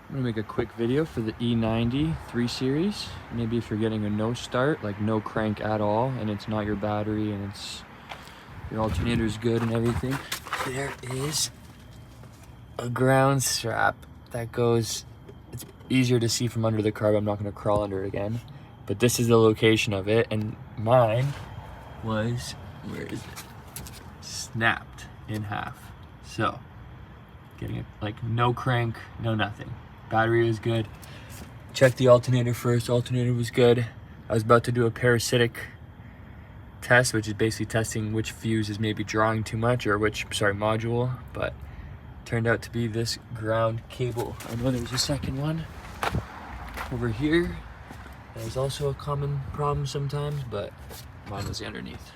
I'm gonna make a quick video for the E90 3 Series. Maybe if you're getting a no start, like no crank at all, and it's not your battery and it's your alternator's good and everything. There is a ground strap that goes, it's easier to see from under the car, but I'm not gonna crawl under it again. But this is the location of it, and mine was, where is it? Snapped in half. So, getting it like no crank, no nothing. Battery was good. Checked the alternator first. Alternator was good. I was about to do a parasitic test, which is basically testing which fuse is maybe drawing too much, or which, sorry, module, but turned out to be this ground cable. I know there was a second one over here. That was also a common problem sometimes, but mine was the underneath.